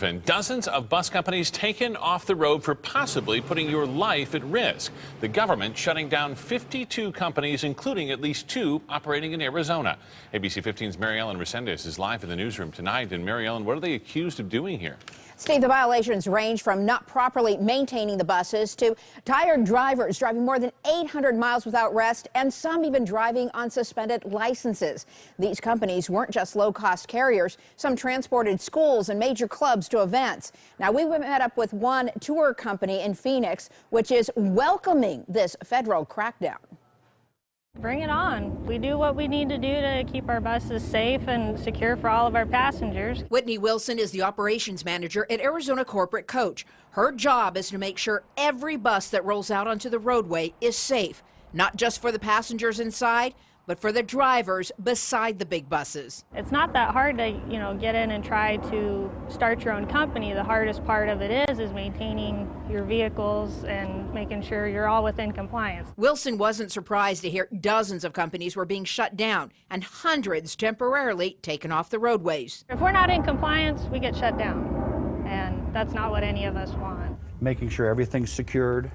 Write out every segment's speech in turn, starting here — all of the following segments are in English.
And dozens of bus companies taken off the road for possibly putting your life at risk. The government shutting down 52 companies, including at least 2 operating in Arizona. ABC 15's Mary Ellen Resendez is live in the newsroom tonight. And Mary Ellen, what are they accused of doing here? Steve, the violations range from not properly maintaining the buses to tired drivers driving more than 800 miles without rest, and some even driving on suspended licenses. These companies weren't just low-cost carriers. Some transported schools and major clubs to events. Now, we met up with one tour company in Phoenix, which is welcoming this federal crackdown. Bring it on. We do what we need to do to keep our buses safe and secure for all of our passengers. Whitney Wilson is the operations manager at Arizona Corporate Coach. Her job is to make sure every bus that rolls out onto the roadway is safe, not just for the passengers inside, but for the drivers beside the big buses. It's not that hard to, get in and try to start your own company. The hardest part of it is maintaining your vehicles and making sure you're all within compliance. Wilson wasn't surprised to hear dozens of companies were being shut down and hundreds temporarily taken off the roadways. If we're not in compliance, we get shut down, and that's not what any of us want. Making sure everything's secured.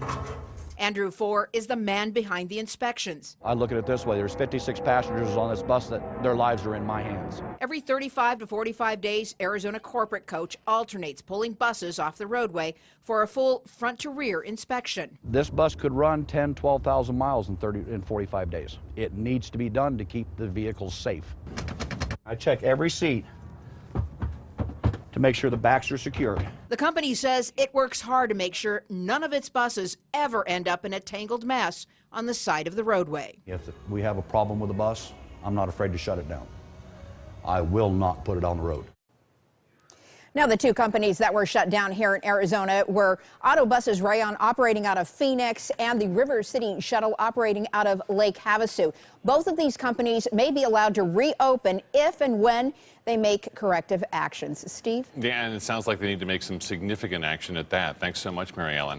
Andrew Four is the man behind the inspections. I look at it this way, there's 56 passengers on this bus that their lives are in my hands. Every 35 to 45 days, Arizona Corporate Coach alternates pulling buses off the roadway for a full front-to-rear inspection. This bus could run 10, 12,000 miles in 45 days. It needs to be done to keep the vehicles safe. I check every seat to make sure the backs are secured. The company says it works hard to make sure none of its buses ever end up in a tangled mess on the side of the roadway. If we have a problem with a bus, I'm not afraid to shut it down. I will not put it on the road. Now, the 2 companies that were shut down here in Arizona were Auto Buses Rayon operating out of Phoenix and the River City Shuttle operating out of Lake Havasu. Both of these companies may be allowed to reopen if and when they make corrective actions. Steve? Yeah, and it sounds like they need to make some significant action at that. Thanks so much, Mary Ellen.